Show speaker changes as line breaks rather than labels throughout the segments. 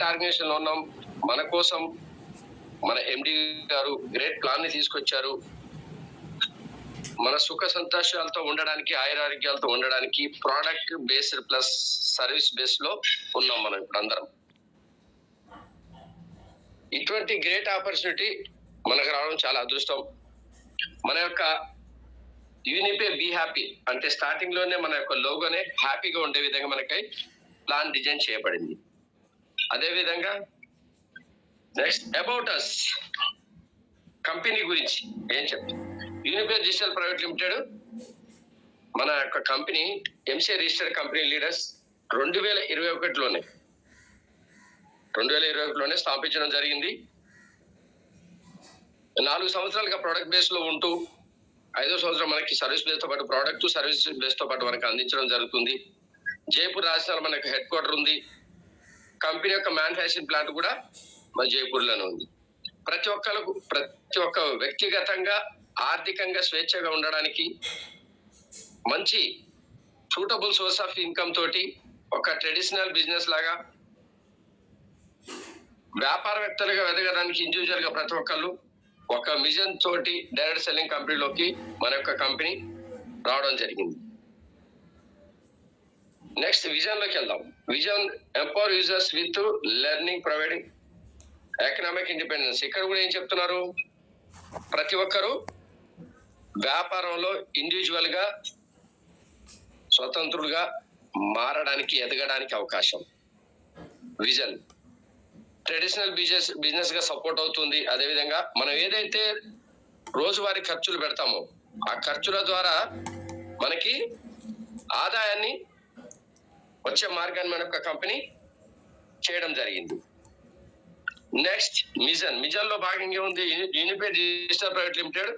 Great organisation లో ఉన్నాం. మన కోసం మన ఎండి గారు గ్రేట్ ప్లాన్ ని తీసుకొచ్చారు. మన సుఖ సంతోషాలతో ఉండడానికి, ఆయురారోగ్యాలతో ఉండడానికి product based plus service base లో ఉన్నాం మనం ఇప్పుడు అందరం. ఇటువంటి గ్రేట్ ఆపర్చునిటీ మనకు రావడం చాలా అదృష్టం. మన యొక్క యూనిపే బీ హ్యాపీ అంటే స్టార్టింగ్ లోనే మన యొక్క లోగోనే హ్యాపీగా ఉండే విధంగా మనకై ప్లాన్ డిజైన్ చేయబడింది. అదే విధంగా నెక్స్ట్ అబౌట్ అస్ కంపెనీ గురించి ఏం చెప్తాం. యూనిపే డిజిటల్ ప్రైవేట్ లిమిటెడ్ మన యొక్క company MCA registered company leaders 2021లోనే స్థాపించడం జరిగింది. 4 సంవత్సరాలుగా ప్రొడక్ట్ బేస్ లో ఉంటూ 5వ సంవత్సరం మనకి సర్వీస్ బేస్ తో పాటు ప్రోడక్ట్ సర్వీస్ బేస్ తో పాటు మనకి అందించడం జరుగుతుంది. జైపూర్ రాజస్థాన్ మనకి హెడ్ క్వార్టర్ ఉంది. కంపెనీ యొక్క మ్యానుఫ్యాక్చరింగ్ ప్లాంట్ కూడా మన జైపూర్ లోనే ఉంది. ప్రతి ఒక్క వ్యక్తిగతంగా ఆర్థికంగా స్వేచ్ఛగా ఉండడానికి మంచి సూటబుల్ సోర్స్ ఆఫ్ ఇన్కమ్ తోటి ఒక ట్రెడిషనల్ బిజినెస్ లాగా వ్యాపారవేత్తలుగా ఎదగడానికి ఇండివిజువల్ గా ప్రతి ఒక్కళ్ళు ఒక విజన్ తోటి డైరెక్ట్ సెల్లింగ్ కంపెనీలోకి మన యొక్క కంపెనీ రావడం జరిగింది. నెక్స్ట్ విజన్ లోకి వెళ్దాం. Vision empower users with learning providing economic independence. ఇక్కడ కూడా ఏం చెప్తున్నారు, ప్రతి ఒక్కరూ వ్యాపారంలో ఇండివిజువల్ గా స్వతంత్రులుగా మారడానికి ఎదగడానికి అవకాశం. విజన్ ట్రెడిషనల్ బిజినెస్ గా సపోర్ట్ అవుతుంది. అదేవిధంగా మనం ఏదైతే రోజువారీ ఖర్చులు పెడతామో ఆ ఖర్చుల ద్వారా మనకి ఆదాయాన్ని వచ్చే మార్గాన్ని మన యొక్క కంపెనీ చేయడం జరిగింది. నెక్స్ట్ మిజన్ లో భాగంగా ఉంది యూనిపే డిజిటల్ ప్రైవేట్ లిమిటెడ్.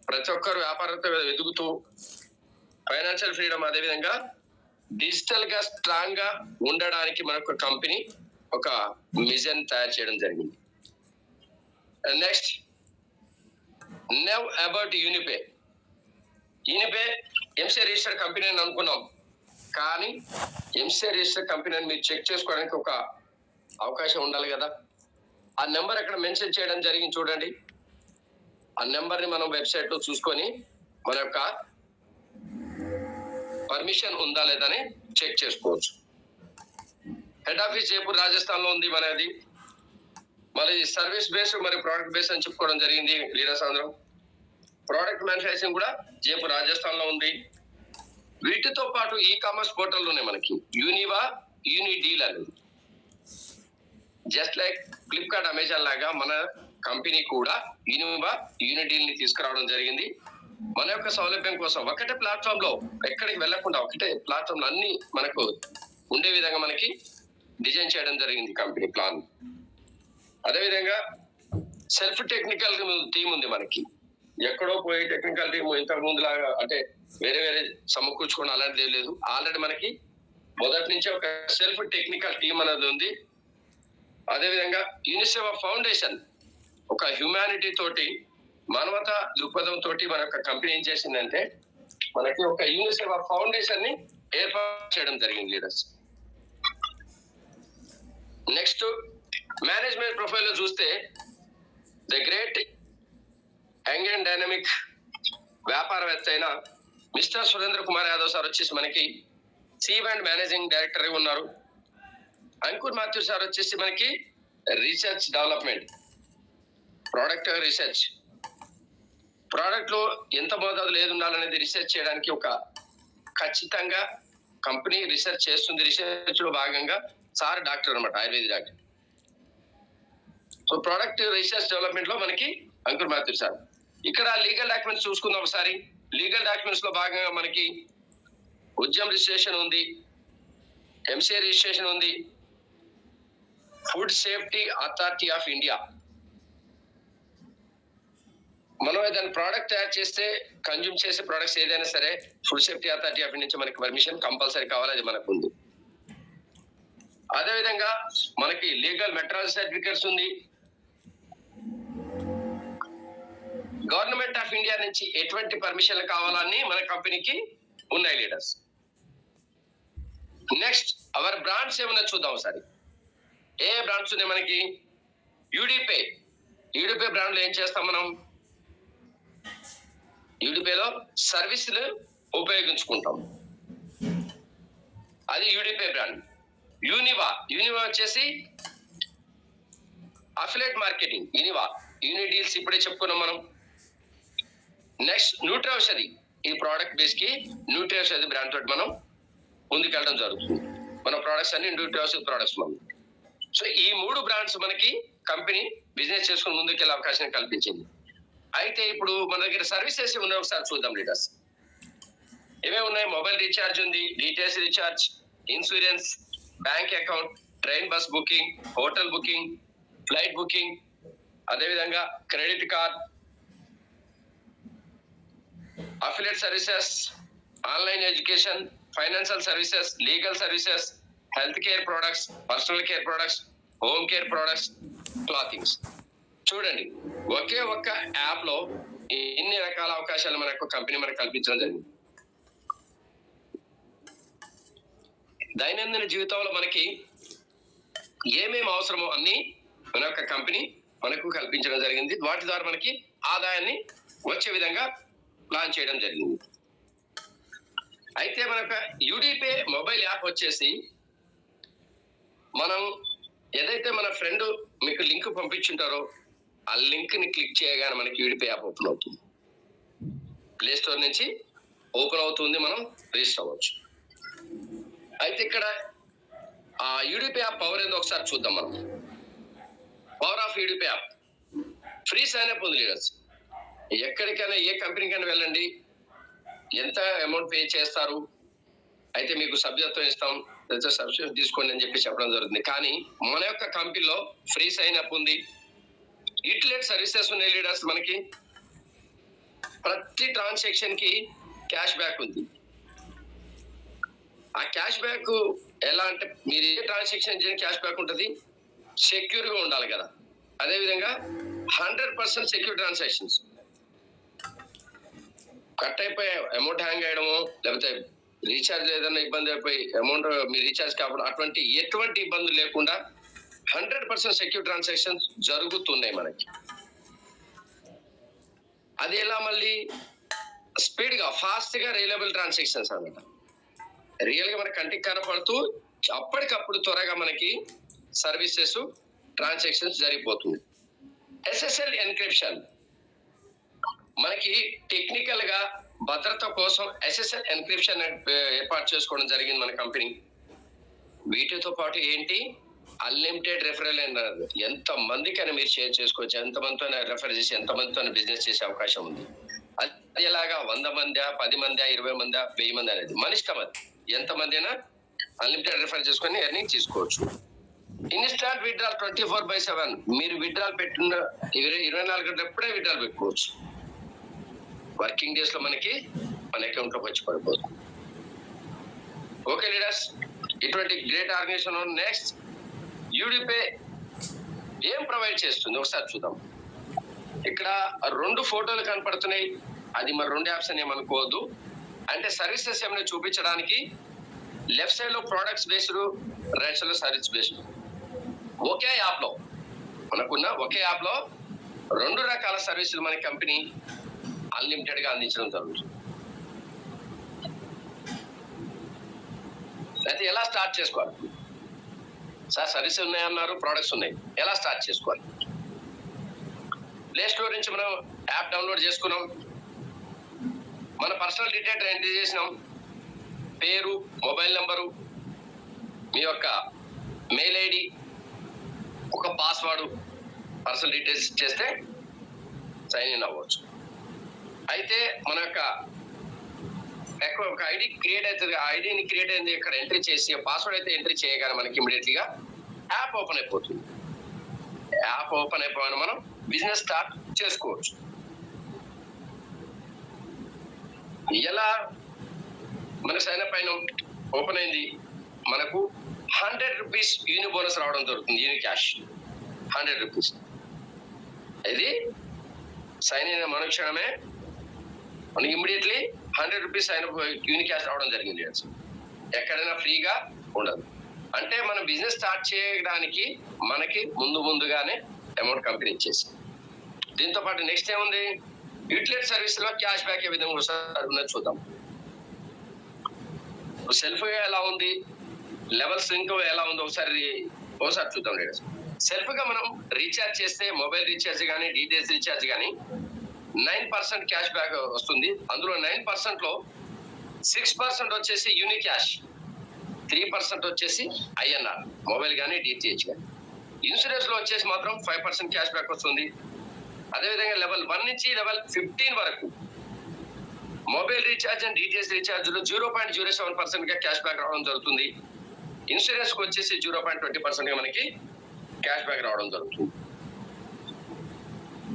ప్రతి ఒక్కరు వ్యాపారంతో ఎదుగుతూ ఫైనాన్షియల్ ఫ్రీడమ్ అదేవిధంగా డిజిటల్ గా స్ట్రాంగ్ గా ఉండడానికి మన యొక్క కంపెనీ ఒక మిషన్ తయారు చేయడం జరిగింది. Next now about Unipay. MCA registered company అని అనుకున్నాం, కానీ ఎంసీఏ రిజిస్టర్డ్ కంపెనీ అని మీరు చెక్ చేసుకోవడానికి ఒక అవకాశం ఉండాలి కదా. ఆ నెంబర్ అక్కడ మెన్షన్ చేయడం జరిగింది చూడండి. ఆ నెంబర్ ని మనం వెబ్సైట్ లో చూసుకొని మన యొక్క పర్మిషన్ ఉందా లేదని చెక్ చేసుకోవచ్చు. హెడ్ ఆఫీస్ జైపూర్ రాజస్థాన్ లో ఉంది మనది. మరి సర్వీస్ బేస్ మరి ప్రోడక్ట్ బేస్ అని చెప్పుకోవడం జరిగింది లీడర్స్ అందరం. ప్రోడక్ట్ మ్యానుఫ్యాక్చరింగ్ కూడా జైపూర్ రాజస్థాన్ లో ఉంది. వీటితో పాటు ఈ కామర్స్ పోర్టల్ ఉన్నాయి మనకి యూనిడీల్ అనేది. జస్ట్ లైక్ ఫ్లిప్కార్ట్ అమెజాన్ లాగా మన కంపెనీ కూడా యూనిడీల్ ని తీసుకురావడం జరిగింది. మన యొక్క సౌలభ్యం కోసం ఒకటే ప్లాట్ఫామ్ లో ఎక్కడికి వెళ్లకుండా ఒకటే ప్లాట్ఫామ్ లో అన్ని మనకు ఉండే విధంగా మనకి డిజైన్ చేయడం జరిగింది కంపెనీ ప్లాన్. అదేవిధంగా సెల్ఫ్ టెక్నికల్ టీం ఉంది మనకి. ఎక్కడో పోయి టెక్నికల్ టీం ఇంతకు ముందు లాగా అంటే వేరే సమకూర్చుకోవడం అలాంటిది లేదు. ఆల్రెడీ మనకి మొదటి నుంచే ఒక సెల్ఫ్ టెక్నికల్ టీం అనేది ఉంది. అదేవిధంగా యూనిసెఫ్ ఫౌండేషన్ ఒక హ్యూమానిటీ తోటి మానవతా దృక్పథం తోటి మన యొక్క కంపెనీ ఏం చేసిందంటే మనకి ఒక యూనిసెఫ్ ఫౌండేషన్ ని ఏర్పాటు చేయడం జరిగింది లీడర్స్. నెక్స్ట్ మేనేజ్మెంట్ ప్రొఫైల్ లో చూస్తే the great young and dynamic వ్యాపారవేత్త అయిన మిస్టర్ సురేంద్ర కుమార్ యాదవ్ సార్ వచ్చేసి మనకి చీఫ్ అండ్ మేనేజింగ్ డైరెక్టర్ గా ఉన్నారు. అంకుర్ మాథ్యూర్ సార్ వచ్చేసి మనకి research development product research, product లో ఎంత మోతాదులో ఏది ఉండాలనేది రీసెర్చ్ చేయడానికి ఒక ఖచ్చితంగా కంపెనీ రీసెర్చ్ చేస్తుంది. రీసెర్చ్ లో భాగంగా సార్ డాక్టర్ అనమాట, Ayurveda doctor. So product research development లో మనకి అంకుర్ మాథ్యూర్ సార్. ఇక్కడ లీగల్ డాక్యుమెంట్స్ చూసుకుందాం ఒకసారి. లీగల్ డాక్యుమెంట్స్ లో భాగంగా మనకి ఉద్యమ్ రిజిస్ట్రేషన్ ఉంది, ఎంసీఏ రిజిస్ట్రేషన్ ఉంది, food safety authority of India. మనం ఏదైనా ప్రోడక్ట్ తయారు చేస్తే కన్జ్యూమ్ చేసే ప్రోడక్ట్స్ ఏదైనా సరే food safety authority of India నుంచి మనకి పర్మిషన్ కంపల్సరీ కావాలి, అది మనకు ఉంది. అదేవిధంగా మనకి లీగల్ మెట్రాలజీ సర్టిఫికేట్స్ ఉంది. గవర్నమెంట్ ఆఫ్ ఇండియా నుంచి ఎటువంటి పర్మిషన్లు కావాలని మన కంపెనీకి ఉన్నాయి లీడర్స్. నెక్స్ట్ అవర్ బ్రాండ్స్ ఏమన్నా చూద్దాం ఒకసారి. ఏ బ్రాండ్స్ ఉన్నాయి మనకి? యూడిపే. యూడిపే బ్రాండ్ లో ఏం చేస్తాం మనం? యూడిపేలో సర్వీసులు ఉపయోగించుకుంటాం. అది యూడిపే బ్రాండ్. యూనివా వచ్చేసి అఫిలియేట్ మార్కెటింగ్. యూని డీల్స్ ఇప్పుడే చెప్పుకున్నాం మనం. నెక్స్ట్ న్యూట్రి ఔషధి. ఈ ప్రోడక్ట్ బేస్ కి న్యూట్రి ఔషధి బ్రాండ్ తోటి మనం ముందుకెళ్ళడం జరుగుతుంది. మన ప్రోడక్ట్స్ అన్ని న్యూట్రి ఔషధి ప్రోడక్ట్స్ మనం. సో ఈ 3 బ్రాండ్స్ మనకి కంపెనీ బిజినెస్ చేసుకుని ముందుకెళ్ళే అవకాశం కల్పించింది. అయితే ఇప్పుడు మన దగ్గర సర్వీసెస్ ఉన్నాయి, ఒకసారి చూద్దాం లీడర్స్. ఏమేమి ఉన్నాయి? మొబైల్ రీఛార్జ్ ఉంది, DTH recharge, insurance, bank account, train bus booking, hotel booking, flight booking, అదేవిధంగా credit card, affiliate services, online education, financial services, legal services, health care products, personal care products, home care products, clothings. చూడండి, ఒకే ఒక్క app లో ఇన్ని రకాల అవకాశాలు మనకు company మనకు కల్పించడం జరిగింది. దైనందిన జీవితంలో మనకి ఏమేమి అవసరమో అన్ని మన యొక్క కంపెనీ మనకు కల్పించడం జరిగింది. వాటి ద్వారా మనకి ఆదాయాన్ని వచ్చే విధంగా ప్లాన్ చేయడం జరిగింది. అయితే మనకు యూడిపే మొబైల్ యాప్ వచ్చేసి మనం ఏదైతే మన ఫ్రెండ్ మీకు లింక్ పంపించుంటారో ఆ లింక్ ని క్లిక్ చేయగానే మనకి యూడిపే యాప్ ఓపెన్ అవుతుంది. ప్లే స్టోర్ నుంచి ఓపెన్ అవుతుంది, మనం రిజిస్టర్ అవ్వచ్చు. అయితే ఇక్కడ ఆ యూడిపే యాప్ పవర్ ఏందో ఒకసారి చూద్దాం మనం. Power of UDPay app. Free sign up ఉంది లీడర్స్. ఎక్కడికైనా ఏ కంపెనీకైనా వెళ్ళండి, ఎంత అమౌంట్ పే చేస్తారు, అయితే మీకు సభ్యత్వం ఇస్తాం, సబ్స్క్రిప్షన్ తీసుకోండి అని చెప్పి చెప్పడం జరుగుతుంది. కానీ మన యొక్క కంపెనీలో ఫ్రీ సైన్ అప్ ఉంది, యూటిలిటీ సర్వీసెస్ ఉన్నాయి లీడర్స్. మనకి ప్రతి ట్రాన్సాక్షన్ కి క్యాష్ బ్యాక్ ఉంది. ఆ క్యాష్ బ్యాక్ ఎలా అంటే మీరు ఏ ట్రాన్సాక్షన్ చేసిన క్యాష్ బ్యాక్ ఉంటుంది, సెక్యూర్ గా ఉండాలి కదా. అదేవిధంగా 100% సెక్యూర్ ట్రాన్సాక్షన్స్. కట్ అయిపోయి అమౌంట్ హ్యాంగ్ అయ్యడము, లేకపోతే రీఛార్జ్ ఏదైనా ఇబ్బంది అయిపోయి అమౌంట్ మీ రీఛార్జ్ కాకుండా అటువంటి ఎటువంటి ఇబ్బందులు లేకుండా 100% సెక్యూర్ ట్రాన్సాక్షన్స్ జరుగుతున్నాయి మనకి. అది ఎలా మళ్ళీ స్పీడ్ గా ఫాస్ట్ గా రియలబుల్ ట్రాన్సాక్షన్స్ అన్నమాట. రియల్ గా మన కంటికి కనపడుతూ అప్పటికప్పుడు త్వరగా మనకి సర్వీసెస్ ట్రాన్సాక్షన్స్ జరిగిపోతుంది. SSL encryption. మనకి టెక్నికల్ గా భద్రత కోసం SSL ఎన్క్రిప్షన్ ఏర్పాటు చేసుకోవడం జరిగింది మన కంపెనీ. వీటితో పాటు ఏంటి, అన్లిమిటెడ్ రెఫరల్ అన్నారు. ఎంత మందికైనా మీరు షేర్ చేసుకోవచ్చు, ఎంత మందితో రెఫర్ చేసి ఎంత మందితో బిజినెస్ చేసే అవకాశం ఉంది. అది ఎలాగా 100 మంది, 10 మంది, 20 మంది, 1000 మంది అనేది మన ఇష్టం. అది ఎంత మంది అయినా అన్లిమిటెడ్ రెఫర్ చేసుకొని ఎర్నింగ్ తీసుకోవచ్చు. Instant withdrawal 24/7. మీరు విత్డ్రాల్ పెట్టిన 24 గంటలు ఎప్పుడే విత్డ్రాల్ పెట్టుకోవచ్చు. వర్కింగ్ డేస్ లో మనకి మన అకౌంట్ లోకి వచ్చి పడిపోతుంది. ఓకే లీడర్స్, ఇటువంటి గ్రేట్ ఆర్గనైజేషన్. నెక్స్ట్ యూడిపే ఏం ప్రొవైడ్ చేస్తుంది ఒకసారి చూద్దాం. ఇక్కడ 2 ఫోటోలు కనపడుతున్నాయి, అది మరి 2 యాప్స్ అని ఏమనుకోవద్దు. అంటే సర్వీసెస్ ఏమైనా చూపించడానికి లెఫ్ట్ సైడ్ లో ప్రొడక్ట్స్ బేస్డ్, రైట్ సైడ్ లో సర్వీస్ బేస్డ్. ఒకే యాప్ లో మనకున్న ఒకే యాప్ లో 2 రకాల సర్వీసులు మన కంపెనీ అన్లిమిటెడ్ గా అందించడం జరుగుతుంది. అయితే ఎలా స్టార్ట్ చేసుకోవాలి సార్? సర్వీస్ ఉన్నాయన్నారు, ప్రొడక్ట్స్ ఉన్నాయి, ఎలా స్టార్ట్ చేసుకోవాలి? ప్లే స్టోర్ నుంచి మనం యాప్ డౌన్లోడ్ చేసుకున్నాం, మన పర్సనల్ డీటెయిల్స్ ఎంట్రీ చేసినాం, పేరు, మొబైల్ నెంబరు, మీ యొక్క మెయిల్ ఐడి, ఒక పాస్వర్డ్, పర్సనల్ డీటెయిల్స్ చేస్తే సైన్ ఇన్ అవ్వచ్చు. అయితే మన యొక్క ఒక ఐడి క్రియేట్ అవుతుంది. ఆ ఐడిని క్రియేట్ అయింది ఇక్కడ ఎంట్రీ చేసి పాస్వర్డ్ అయితే ఎంట్రీ చేయగానే మనకి ఇమీడియట్లీగా యాప్ ఓపెన్ అయిపోతుంది. యాప్ ఓపెన్ అయిపోయిన మనం బిజినెస్ స్టార్ట్ చేసుకోవచ్చు. ఎలా మన సైన్ అప్ అయిన ఓపెన్ అయింది, మనకు 100 రూపీస్ యూని బోనస్ రావడం జరుగుతుంది. యూని క్యాష్ 100 రూపీస్. ఇది సైన్ అయిన మరుక్షణమే మనకి ఇమ్మీడియట్లీ 100 రూపీస్ అయిన యూని క్యాష్ రావడం జరిగింది. ఎక్కడైనా ఫ్రీగా ఉండదు. అంటే మనం బిజినెస్ స్టార్ట్ చేయడానికి మనకి ముందుగానే అమౌంట్ కంపెనీ ఇచ్చేసి, దీంతో పాటు నెక్స్ట్ ఏముంది, యూటిలిటీ సర్వీస్ లో క్యాష్ బ్యాక్ ఏ విధంగా ఉన్నది చూద్దాం. సెల్ఫ్ గా ఎలా ఉంది, లెవెల్స్ ఇంకో ఎలా ఉంది ఒకసారి చూద్దాం. లీడర్స్ సెల్ఫ్ గా మనం రీఛార్జ్ చేస్తే మొబైల్ రీఛార్జ్ కానీ డిటిహెచ్ రీఛార్జ్ కానీ 9% క్యాష్ బ్యాక్ వస్తుంది. అందులో 9% లో 6% వచ్చేసి యూనిక్ క్యాష్, 3% వచ్చేసి ఐఎన్ఆర్ మొబైల్ కానీ డిటిహెచ్ కానీ. ఇన్సూరెన్స్ లో వచ్చేసి మాత్రం 5% క్యాష్ బ్యాక్ వస్తుంది. అదేవిధంగా లెవెల్ 1 నుంచి లెవెల్ 15 వరకు mobile recharge and DTH recharge లో 0.07% గా క్యాష్ బ్యాక్ రావడం జరుగుతుంది. ఇన్సూరెన్స్ కు వచ్చేసి 0.20% గా మనకి క్యాష్ బ్యాక్ రావడం జరుగుతుంది.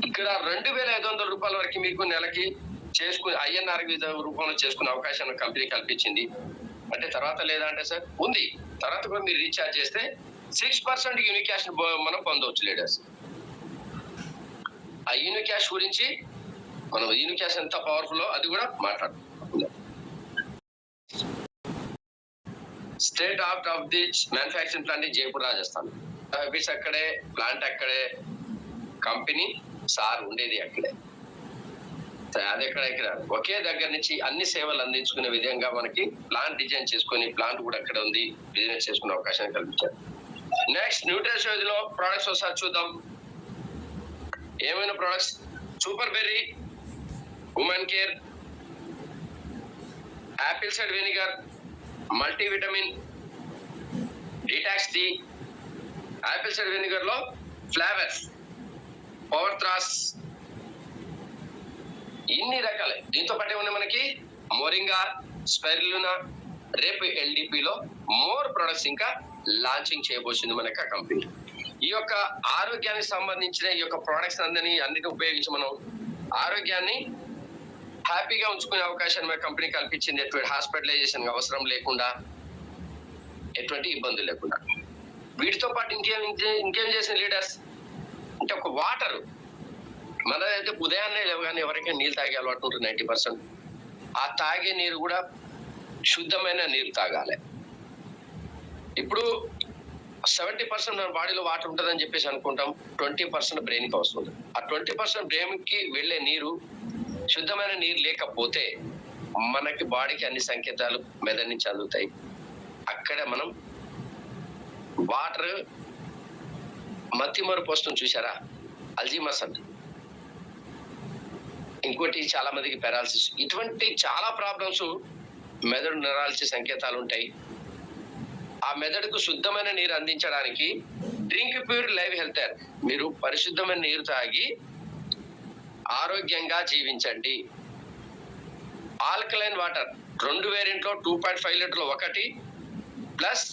ఇక్కడ 2,500 రూపాయల వరకు మీకు నెలకి చేసుకుని ఐఎన్ఆర్ రూపంలో చేసుకునే అవకాశాన్ని కంపెనీ కల్పించింది. అంటే తర్వాత లేదా అంటే సార్ ఉంది, తర్వాత కూడా మీరు రీఛార్జ్ చేస్తే 6% యూనిక్ క్యాష్ మనం పొందవచ్చు. లీడర్స్ ఆ యూనిక్ క్యాష్ గురించి మనం యూనిక్ క్యాష్ ఎంత పవర్ఫుల్ అది కూడా మాట్లాడుకుందాం. State of the manufacturing plant in Jaipur, Rajasthan. Office అక్కడే, ప్లాంట్ అక్కడే, కంపెనీ సార్ ఉండేది అక్కడే. అది ఇక్కడ ఒకే దగ్గర నుంచి అన్ని సేవలు అందించుకునే విధంగా మనకి ప్లాంట్ డిజైన్ చేసుకుని ప్లాంట్ కూడా అక్కడ ఉంది, బిజినెస్ చేసుకునే అవకాశాన్ని కల్పించారు. నెక్స్ట్ న్యూట్రిషన్ లో ప్రొడక్ట్స్ ఒకసారి చూద్దాం. ఏమైనా products, super berry, women care, apple cider vinegar, multivitamin, detox tea. Apple cider vinegar లో ఫ్లేవర్స్, పవర్ త్రాస్, ఇన్ని రకాలే. దీంతో పాటు ఉన్నాయి మనకి మోరింగా, స్పెర్లునా. రేపు LDP లో మోర్ ప్రొడక్ట్స్ ఇంకా లాంచింగ్ చేయబోతుంది మనకి కంపెనీ. ఈ యొక్క ఆరోగ్యానికి సంబంధించిన ఈ యొక్క ప్రొడక్ట్స్ అన్నిటిని ఉపయోగించి మనం ఆరోగ్యాన్ని హ్యాపీగా ఉంచుకునే అవకాశాన్ని మన కంపెనీ కల్పించింది. ఎటువంటి హాస్పిటలైజేషన్ అవసరం లేకుండా, ఎటువంటి ఇబ్బందులు లేకుండా. వీటితో పాటు ఇంకేం చేసిన లీడర్స్ అంటే ఒక వాటర్, మనదైతే ఉదయాన్నే లేవగానే ఎవరికైనా నీళ్ళు తాగే అలవాటు ఉంటుంది 90%. ఆ తాగే నీరు కూడా శుద్ధమైన నీరు తాగాలి. ఇప్పుడు 70% మన బాడీలో వాటర్ ఉంటుందని చెప్పేసి అనుకుంటాం, 20% బ్రెయిన్ కి వస్తుంది. ఆ 20% బ్రెయిన్ కి వెళ్లే నీరు శుద్ధమైన నీరు లేకపోతే మనకి బాడీకి అన్ని సంకేతాలు మెదడు నుంచి అందుతాయి. అక్కడ మనం వాటర్ మత్తి మరుపు వస్తుంది చూసారా, అల్జీమర్స్ అంటే. ఇంకోటి చాలా మందికి పెరాలసిస్, ఇటువంటి చాలా ప్రాబ్లమ్స్ మెదడు నరాల్చే సంకేతాలు ఉంటాయి. ఆ మెదడుకు శుద్ధమైన నీరు అందించడానికి drink pure live health air, మీరు పరిశుద్ధమైన నీరు తాగి ఆరోగ్యంగా జీవించండి. ఆల్కలైన్ వాటర్ 2 వేరియంట్లో 2.5 లీటర్లు ఒకటి ప్లస్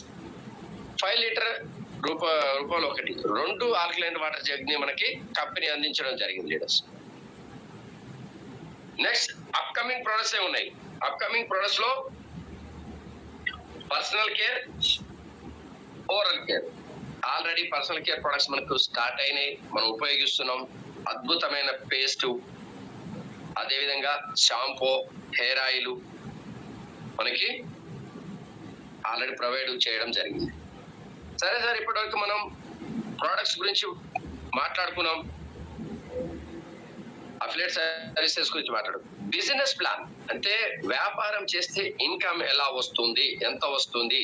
5 లీటర్ రూపాయలు ఒకటి, 2 ఆల్కలైన్ వాటర్ జగ్ ని మనకి కంపెనీ అందించడం జరిగింది లీడర్స్. నెక్స్ట్ అప్కమింగ్ ప్రొడక్ట్స్ ఏ ఉన్నాయి. అప్కమింగ్ ప్రొడక్ట్స్ లో personal care, oral care. Already personal care products మనకు స్టార్ట్ అయినాయి, మనం ఉపయోగిస్తున్నాం. అద్భుతమైన పేస్ట్, అదేవిధంగా షాంపూ, హెయిర్ ఆయిల్ మనకి ఆల్రెడీ ప్రొవైడ్ చేయడం జరిగింది. సరే సార్, ఇప్పటివరకు మనం ప్రొడక్ట్స్ గురించి మాట్లాడుకున్నాం, అఫిలియేట్ సర్వీసెస్ గురించి మాట్లాడు. బిజినెస్ ప్లాన్ అంటే వ్యాపారం చేస్తే ఇన్కమ్ ఎలా వస్తుంది, ఎంత వస్తుంది,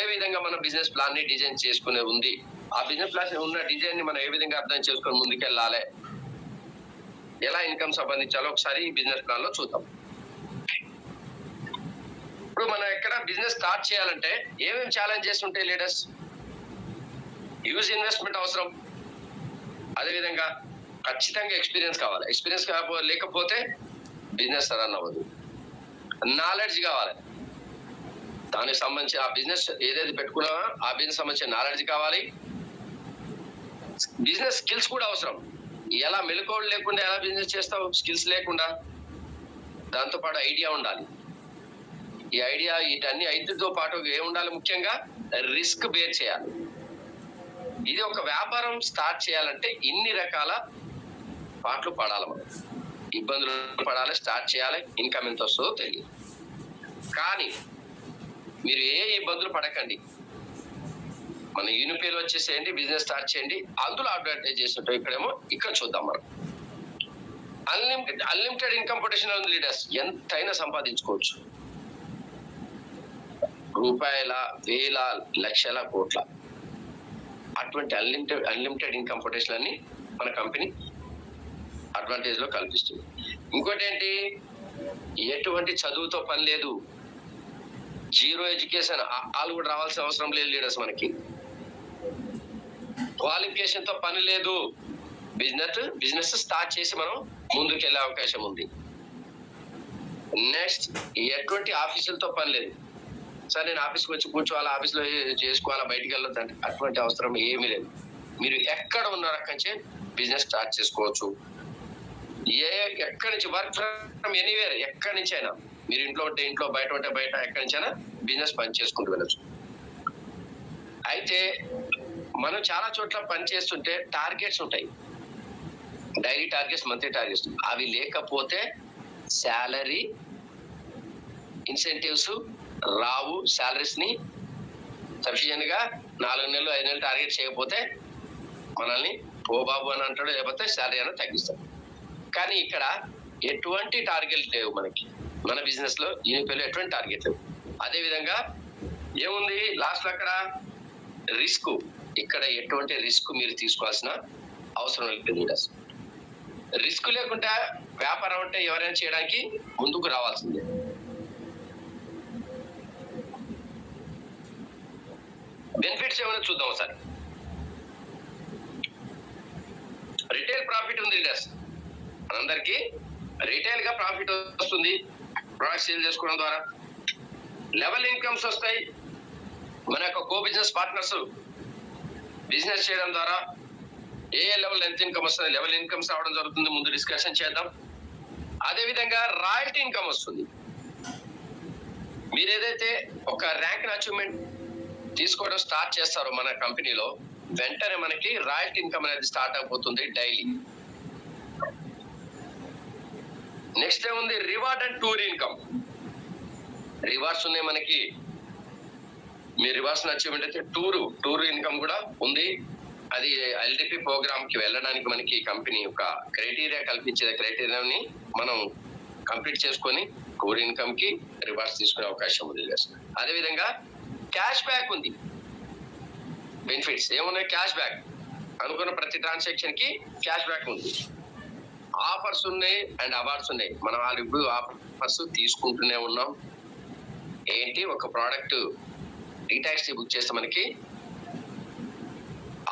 ఏ విధంగా మనం బిజినెస్ ప్లాన్ ని డిజైన్ చేసుకునే ఉంది, ఆ బిజినెస్ ప్లాన్ ఉన్న డిజైన్ ని మనం ఏ విధంగా అర్థం చేసుకొని ముందుకెళ్ళాలి, ఎలా ఇన్కమ్ సంబంధించాలో ఒకసారి ఈ బిజినెస్ ప్లాన్ లో చూద్దాం. ఇప్పుడు మనం ఎక్కడ బిజినెస్ స్టార్ట్ చేయాలంటే ఏమేమి ఛాలెంజెస్ ఉంటాయి లీడర్స్? హ్యూజ్ ఇన్వెస్ట్మెంట్ అవసరం, అదేవిధంగా ఖచ్చితంగా ఎక్స్పీరియన్స్ కావాలి. ఎక్స్పీరియన్స్ లేకపోతే బిజినెస్ రన్ అవ్వదు. నాలెడ్జ్ కావాలి, దానికి సంబంధించి ఆ బిజినెస్ ఏదైతే పెట్టుకున్నామో ఆ బిజినెస్ సంబంధించిన నాలెడ్జ్ కావాలి. బిజినెస్ స్కిల్స్ కూడా అవసరం. ఎలా మెలకువలు లేకుండా ఎలా బిజినెస్ చేస్తావు, స్కిల్స్ లేకుండా. దాంతో పాటు ఐడియా ఉండాలి. ఈ ఐడియా వీటన్ని ఐదుతో పాటు ఏముండాలి, ముఖ్యంగా రిస్క్ బేర్ చేయాలి. ఇది ఒక వ్యాపారం స్టార్ట్ చేయాలంటే ఇన్ని రకాల పాటలు పడాలి, మనం ఇబ్బందులు పడాలి, స్టార్ట్ చేయాలి. ఇన్కమ్ ఎంత వస్తుందో తెలియదు. కానీ మీరు ఏ ఇబ్బందులు పడకండి, మన యూనిపేలో వచ్చేసేయండి, బిజినెస్ స్టార్ట్ చేయండి. అందులో అడ్వాంటేజ్ చేస్తుంటాం. ఇక్కడేమో ఇక్కడ చూద్దాం మనం. అన్లిమిటెడ్ ఇన్కమ్ పొటెన్షియల్ ఉంది లీడర్స్. ఎంతైనా సంపాదించుకోవచ్చు. రూపాయల, వేల, లక్షల, కోట్ల. అటువంటి అన్లిమిటెడ్ ఇన్కమ్ పొటెన్షియల్ అని మన కంపెనీ అడ్వాంటేజ్ లో కల్పిస్తుంది. ఇంకోటి ఏంటి, ఎటువంటి చదువుతో పని లేదు. జీరో ఎడ్యుకేషన్, వాళ్ళు కూడా రావాల్సిన అవసరం లేదు లీడర్స్. మనకి క్వాలిఫికేషన్ తో పని లేదు. బిజినెస్ స్టార్ట్ చేసి మనం ముందుకెళ్లే అవకాశం ఉంది. నెక్స్ట్, ఎటువంటి ఆఫీసులతో పని లేదు. సార్ నేను ఆఫీస్కి వచ్చి కూర్చోవాలా, ఆఫీస్లో చేసుకోవాలా, బయటికి వెళ్ళొద్దంటే అటువంటి అవసరం ఏమీ లేదు. మీరు ఎక్కడ ఉన్నారో అక్కడి నుంచే బిజినెస్ స్టార్ట్ చేసుకోవచ్చు. ఎక్కడి నుంచి, వర్క్ ఫ్రమ్ ఎనీవేర్, ఎక్కడి నుంచి అయినా. మీరు ఇంట్లో ఉంటే ఇంట్లో, బయట ఉంటే బయట, ఎక్కడి నుంచి అయినా బిజినెస్ పని చేసుకుంటూ వెళ్ళచ్చు. అయితే మనం చాలా చోట్ల పని చేస్తుంటే టార్గెట్స్ ఉంటాయి. Daily targets, monthly targets. అవి లేకపోతే శాలరీ, ఇన్సెంటివ్స్ రావు. శాలరీస్ ని సఫిషియెంట్ గా 4 నెలలు 5 నెలలు టార్గెట్ చేయకపోతే మనల్ని ఓ బాబు అని అంటాడు, లేకపోతే శాలరీ అని తగ్గిస్తాం. కానీ ఇక్కడ ఎటువంటి టార్గెట్ లేవు మనకి. మన బిజినెస్ లో యూనిపేలో ఎటువంటి టార్గెట్ లేవు. అదే విధంగా ఏముంది లాస్ట్ లో అక్కడ రిస్క్. ఇక్కడ ఎటువంటి రిస్క్ మీరు తీసుకోవాల్సిన అవసరం లేదు. రిస్క్ లేకుండా వ్యాపారం అంటే ఎవరైనా చేయడానికి ముందుకు రావాల్సిందే. బెనిఫిట్స్ ఏమైనా చూద్దాం సార్. రిటైల్ ప్రాఫిట్ ఉంది లీడర్స్. మనందరికీ రిటైల్ గా ప్రాఫిట్ వస్తుంది ప్రొడక్ట్ సేల్ చేసుకోవడం ద్వారా. లెవెల్ ఇన్కమ్స్ వస్తాయి. మన యొక్క కో బిజినెస్ పార్ట్నర్స్ బిజినెస్ చేయడం ద్వారా ఏ లెవెల్ ఎంత ఇన్కమ్ వస్తుంది, లెవెల్ ఇన్కమ్స్ రావడం జరుగుతుంది. ముందు డిస్కషన్ చేద్దాం. అదే విధంగా రాయల్టీ ఇన్కమ్ వస్తుంది. మీరు ఏదైతే ఒక ర్యాంక్ అచీవ్మెంట్ తీసుకోవడం స్టార్ట్ చేస్తారో మన కంపెనీలో, వెంటనే మనకి రాయల్టీ ఇన్కమ్ అనేది స్టార్ట్ అయిపోతుంది డైలీ. నెక్స్ట్ ఏముంది, reward and tour income. Rewards ఉన్నాయి మనకి. మీ రివార్డ్స్ అచీవ్మెంట్ అయితే టూర్ ఇన్కమ్ కూడా ఉంది. అది ఎల్డిపి ప్రోగ్రామ్ కి వెళ్ళడానికి మనకి కంపెనీ యొక్క క్రైటీరియా కల్పించే క్రైటీరియాని మనం కంప్లీట్ చేసుకొని టూర్ ఇన్కమ్ కి రివార్డ్స్ తీసుకునే అవకాశం ఉంది. అదే విధంగా క్యాష్ బ్యాక్ ఉంది. బెనిఫిట్స్ ఏమున్నాయి, క్యాష్ బ్యాక్. అనుకున్న ప్రతి ట్రాన్సాక్షన్ కి క్యాష్ బ్యాక్ ఉంది. ఆఫర్స్ ఉన్నాయి అండ్ అవార్డ్స్ ఉన్నాయి. మనం వాళ్ళు ఇప్పుడు ఆఫర్స్ తీసుకుంటూనే ఉన్నాం. ఏంటి, ఒక ప్రోడక్ట్ రీటాక్సీ బుక్ చేస్తే మనకి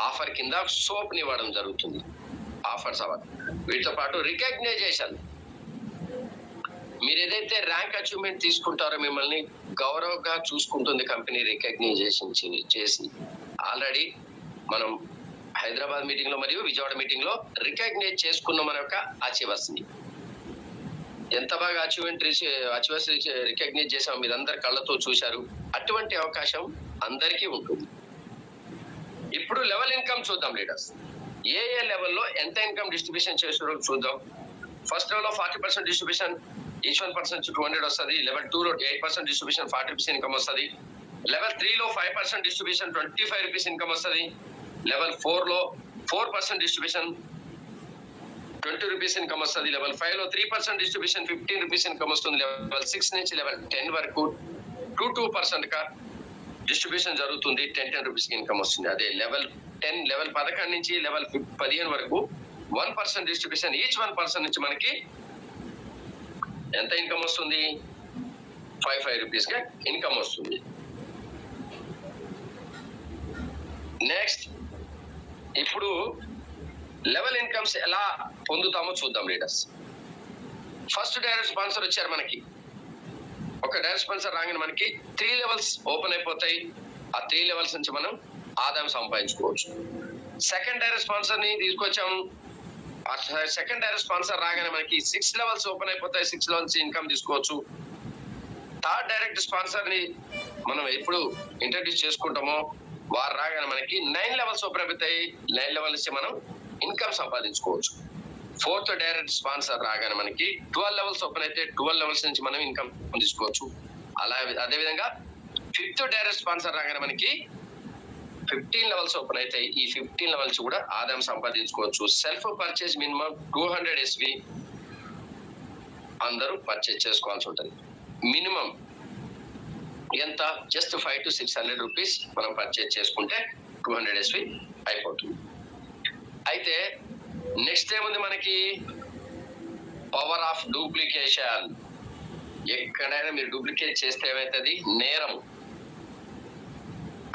ఆఫర్ కింద సోప్ ని ఇవ్వడం జరుగుతుంది. Offers award. వీటితో పాటు రికగ్నైజేషన్. మీరు ఏదైతే ర్యాంక్ అచీవ్మెంట్ తీసుకుంటారో మిమ్మల్ని గౌరవంగా చూసుకుంటుంది కంపెనీ. రికగ్నైజేషన్ చేసి ఆల్రెడీ మనం హైదరాబాద్ మీటింగ్ లో మరియు విజయవాడ మీటింగ్ లో రికగ్నైజ్ చేసుకున్న మన యొక్క అచీవర్స్ ని. ఎంత బాగా అచీవర్స్ రికగ్నైజ్ చేసాం, మీరందరు కళ్ళతో చూశారు. అటువంటి అవకాశం అందరికీ ఉంటుంది. ఇప్పుడు లెవెల్ ఇన్కమ్ చూద్దాం లీడర్స్. ఏ లెవెల్లో ఎంత ఇన్కమ్ డిస్ట్రిబ్యూషన్ చేస్తారో చూద్దాం. ఫస్ట్ లెవెల్ లో 40% డిస్ట్రిబ్యూషన్, ఈచ్ 1% 200 వస్తుంది. లెవెల్ 2 లో 8% డిస్ట్రిబ్యూషన్, 40 రూపీస్ ఇన్కమ్ వస్తుంది. లెవెల్ 3 లో 5% డిస్ట్రిబ్యూషన్, 25 రూపీస్ ఇన్కమ్ వస్తుంది. లెవెల్ 4 లో 4% డిస్ట్రిబ్యూషన్, 20 రూపీస్ ఇన్కమ్ వస్తుంది. లెవెల్ 5 లో 3% డిస్ట్రిబ్యూషన్, 15 రూపీస్ ఇన్కమ్ వస్తుంది. లెవెల్ 6 నుంచి లెవెల్ 10 వరకు 2% గా డిస్ట్రిబ్యూషన్ జరుగుతుంది. 10 రూపీస్ ఇన్కమ్ వస్తుంది. అదే లెవెల్ 11 నుంచి లెవెల్ 15 వరకు 1% డిస్ట్రిబ్యూషన్, ఈచ్ 1% నుంచి మనకి ఎంత ఇన్కమ్ వస్తుంది, 5 రూపీస్ గా ఇన్కమ్ వస్తుంది. నెక్స్ట్, ఇప్పుడు లెవెల్ ఇన్కమ్స్ ఎలా పొందుతామో చూద్దాం లీడర్స్. ఫస్ట్ డైరెక్ట్ స్పాన్సర్ వచ్చారు మనకి. ఒక డైరెక్ట్ స్పాన్సర్ రాగానే మనకి 3 లెవెల్స్ ఓపెన్ అయిపోతాయి. ఆ 3 లెవెల్స్ నుంచి మనం ఆదాయం సంపాదించుకోవచ్చు. సెకండ్ డైరెక్ట్ స్పాన్సర్ ని తీసుకొచ్చాము. సెకండ్ డైరెక్ట్ స్పాన్సర్ రాగానే మనకి 6 లెవెల్స్ ఓపెన్ అయిపోతాయి. 6 లెవెల్స్ ఇన్కమ్ తీసుకోవచ్చు. థర్డ్ డైరెక్ట్ స్పాన్సర్ ని మనం ఎప్పుడు ఇంట్రడ్యూస్ చేసుకుంటామో వారు రాగానే మనకి 9 లెవెల్స్ ఓపెన్ అయిపోతాయి. 9 లెవెల్ నుంచి మనం ఇన్కమ్ సంపాదించుకోవచ్చు. ఫోర్త్ డైరెక్ట్ స్పాన్సర్ రాగానే మనకి 12 లెవెల్స్ ఓపెన్ అయితే 12 లెవెల్స్ నుంచి మనం ఇన్కమ్ తీసుకోవచ్చు. అదే విధంగా ఫిఫ్త్ డైరెక్ట్ స్పాన్సర్ రాగానే మనకి 15 లెవెల్స్ ఓపెన్ అయితే ఈ 15 లెవెల్స్ కూడా ఆదాయం సంపాదించుకోవచ్చు. సెల్ఫ్ పర్చేజ్ మినిమం 200 SV అందరూ పర్చేజ్ చేసుకోవాల్సి ఉంటుంది. మినిమం ఎంత? జస్ట్ 500 to 600 రూపీస్ మనం పర్చేజ్ చేసుకుంటే 200 SV అయిపోతుంది. అయితే నెక్స్ట్ ఏముంది మనకి? Power of duplication. ఎక్కడైనా మీరు డూప్లికేట్ చేస్తే ఏమవుతుంది? నేరం.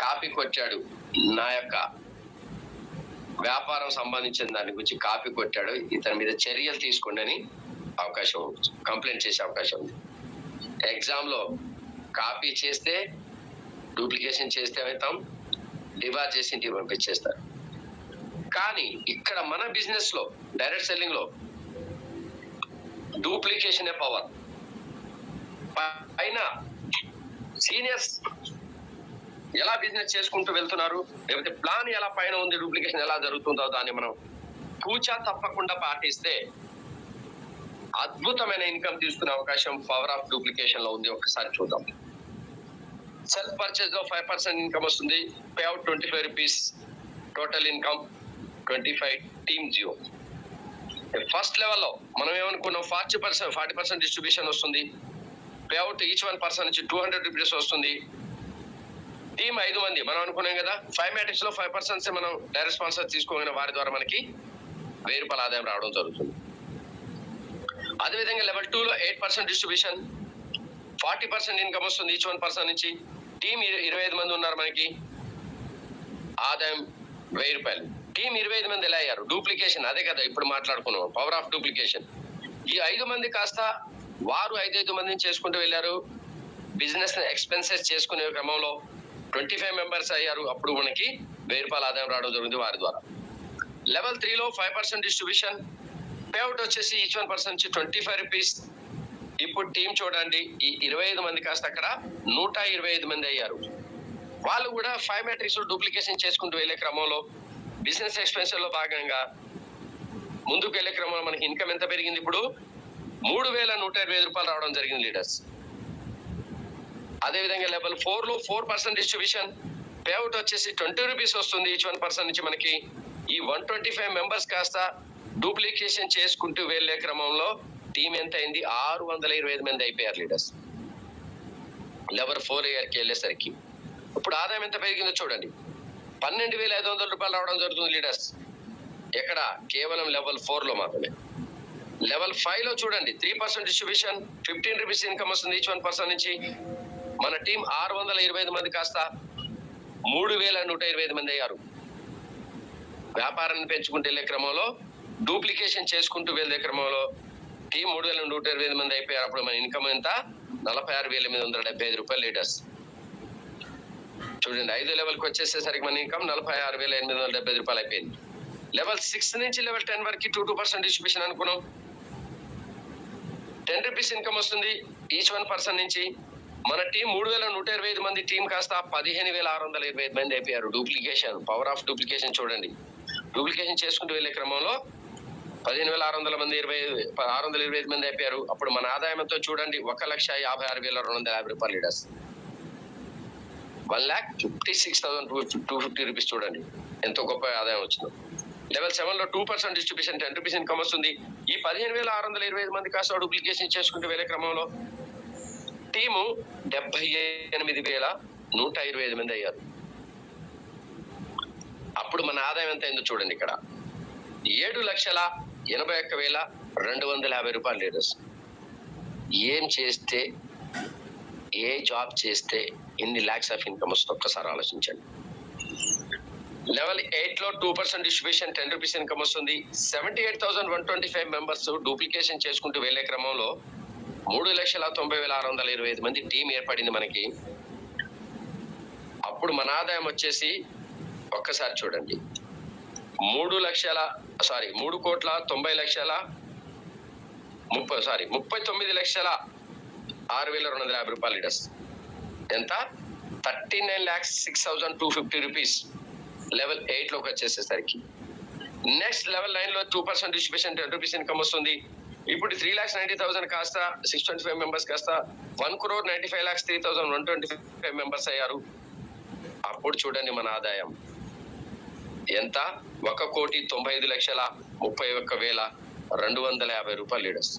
కాపీ కొట్టాడు, నా యొక్క వ్యాపారం సంబంధించిన దాని గురించి కాపీ కొట్టాడు, ఇతని మీద చర్యలు తీసుకోండి అని అవకాశం, కంప్లైంట్ చేసే అవకాశం ఉంది. ఎగ్జామ్ లో కాపీ చేస్తే, డూప్లికేషన్ చేస్తే ఏమవుతాం? డిబార్ చేసి ఇంటికి పంపించేస్తారు. కానీ ఇక్కడ మన బిజినెస్ లో, డైరెక్ట్ సెల్లింగ్ లో డూప్లికేషన్ పవర్. పైన సీనియర్స్ ఎలా బిజినెస్ చేసుకుంటూ వెళ్తున్నారు, లేకపోతే ప్లాన్ ఎలా పైన ఉంది, డూప్లికేషన్ ఎలా జరుగుతుందో దాన్ని మనం కూచా తప్పకుండా పాటిస్తే అద్భుతమైన ఇన్కమ్ తీసుకునే అవకాశం పవర్ ఆఫ్ డూప్లికేషన్ లో ఉంది. ఒకసారి చూద్దాం. సెల్ఫ్ పర్చేజ్ లో 5% ఇన్కమ్ వస్తుంది. Pay out 25 rupees. Total income 25. Team 0. First లెవెల్లో మనం ఏమనుకున్నాం? 40% డిస్ట్రిబ్యూషన్ వస్తుంది. పే అవుట్ ఈచ్ 1 పర్సన్ నుంచి 200 రూపీస్ వస్తుంది. టీమ్ 5 మంది మనం అనుకున్నాం కదా. 5 మ్యాట్రిక్స్ లో 5% మనం డైరెక్ట్ స్పాన్సర్ తీసుకోగిన వారి ద్వారా మనకి 1000 రూపాయల ఆదాయం రావడం జరుగుతుంది. అదేవిధంగా లెవెల్ 2 లో 8% డిస్ట్రిబ్యూషన్, 40% ఇన్కమ్ వస్తుంది ఈచ్ 1 పర్సన్ నుంచి. టీమ్ 25 మంది ఉన్నారు మనకి, ఆదాయం 1000 రూపాయలు. టీమ్ 25 మంది ఎలా అయ్యారు? డూప్లికేషన్. అదే కదా ఇప్పుడు మాట్లాడుకున్నాం, పవర్ ఆఫ్ డూప్లికేషన్. ఈ 5 మంది కాస్త వారు 5 మందిని చేసుకుంటూ వెళ్ళారు. బిజినెస్ ఎక్స్పెన్సెస్ చేసుకునే క్రమంలో 25 మెంబర్స్ అయ్యారు. అప్పుడు మనకి 1000 రూపాయల ఆదాయం రావడం జరుగుతుంది వారి ద్వారా. లెవెల్ 3 లో 5% డిస్ట్రిబ్యూషన్, పేఅవుట్ వచ్చేసి ఈచ్ 1 పర్సన్ నుంచి 25 రూపీస్. ఇప్పుడు టీం చూడండి, ఈ 25 మంది కాస్త అక్కడ 125 మంది అయ్యారు. వాళ్ళు కూడా 5 మ్యాట్రిక్స్ డూప్లికేషన్ చేసుకుంటూ వెళ్ళే క్రమంలో బిజినెస్ ఎక్స్పెన్షన్ లో భాగంగా ముందుకు వెళ్ళే క్రమంలో మనకి ఇన్కమ్ ఎంత పెరిగింది? ఇప్పుడు 3125 రూపాయలు రావడం జరిగింది లీడర్స్. అదేవిధంగా లెవెల్ 4 లో 4% డిస్ట్రిబ్యూషన్, పేఅవుట్ వచ్చేసి 20 రూపీస్ వస్తుంది ఈచ్ 1 పర్సన్ నుంచి మనకి. ఈ 125 మెంబర్స్ కాస్త డూప్లికేషన్ చేసుకుంటూ వెళ్లే క్రమంలో టీం ఎంత అయింది? 625 మంది అయిపోయారు లీడర్స్ లెవెల్ 4 ఇయర్కి వెళ్ళేసరికి. ఇప్పుడు ఆదాయం ఎంత పెరిగిందో చూడండి, 12,500 రూపాయలు రావడం జరుగుతుంది లీడర్స్. ఎక్కడ? కేవలం లెవెల్ 4 లో మాత్రమే. లెవెల్ 5 లో చూడండి, 3% డిస్ట్రిబ్యూషన్, 15 రూపీస్ ఇన్కమ్ వస్తుంది ఈచ్ 1 పర్సన్ నుంచి. మన టీం 625 మంది కాస్త 3,125 మంది అయ్యారు. వ్యాపారాన్ని పెంచుకుంటూ వెళ్లే క్రమంలో, డూప్లికేషన్ చేసుకుంటూ వెళ్లే క్రమంలో టీం 3,125 మంది అయిపోయారు. అప్పుడు మన ఇన్కమ్ ఎంత? 46,875 రూపాయలు లీటర్స్. చూడండి, 5 లెవెల్కి వచ్చేసేసరికి మన ఇన్కమ్ 46,875 రూపాయలు అయిపోయింది. లెవెల్ 6 నుంచి లెవెల్ 10 వరకు 2% డిస్ట్రిబ్యూషన్ అనుకున్నాం. 10 రూపీస్ ఇన్కమ్ వస్తుంది ఈచ్ 1 పర్సన్ నుంచి. మన టీం 3,125 మంది టీం కాస్త 15,625 మంది అయిపోయారు. డూప్లికేషన్, పవర్ ఆఫ్ డూప్లికేషన్ చూడండి. డూప్లికేషన్ చేసుకుంటూ వెళ్లే క్రమంలో 15,625 మంది అయిపోయారు. అప్పుడు మన ఆదాయం ఎంతో చూడండి, 1,56,250 రూపాయలు లీడర్స్. 1,56,250 రూపీస్. చూడండి ఎంతో గొప్ప ఆదాయం వచ్చిందో. లెవెల్ 7 లో 2% డిస్ట్రిబ్యూషన్, 10 రూపీస్ ఇన్కమ్ వస్తుంది. ఈ 15,625 మంది కాస్త డూప్లికేషన్ చేసుకుంటూ వెళ్లే క్రమంలో టీము 78,125 మంది అయ్యారు. అప్పుడు మన ఆదాయం ఎంత అయిందో చూడండి. ఇక్కడ 7,81,250 రూపాయలు లీడర్స్. ఏం చేస్తే, ఏ జాబ్ చేస్తే ఎన్ని లాక్స్ ఆఫ్ ఇన్కమ్ వస్తుందో ఒక్కసారి ఆలోచించండి. లెవెల్ 8 లో 2% డిస్ట్రిబ్యూషన్, 10 రూపీస్ ఇన్కమ్ వస్తుంది. 78,125 మెంబర్స్ డూప్లికేషన్ చేసుకుంటూ వెళ్లే క్రమంలో 3,90,625 మంది టీం ఏర్పడింది మనకి. అప్పుడు మన ఆదాయం వచ్చేసి ఒక్కసారి చూడండి, 39,06,250 రూపాయలు లీడర్స్. ఎంత? 39,06,250 రూపీస్ లెవెల్ 8 లోకి వచ్చేసేసరికి. నెక్స్ట్ లెవెల్ 9 లో 2% డిస్ట్రిబ్యూషన్, 10 రూపీస్ ఇన్కమ్ వస్తుంది. ఇప్పుడు 3,90,000 కాస్త 625 మెంబర్స్ కాస్త 1,95,03,125 మెంబర్స్ అయ్యారు. అప్పుడు చూడండి మన ఆదాయం ఎంత, 1,95,31,250 రూపాయలు లీడర్స్.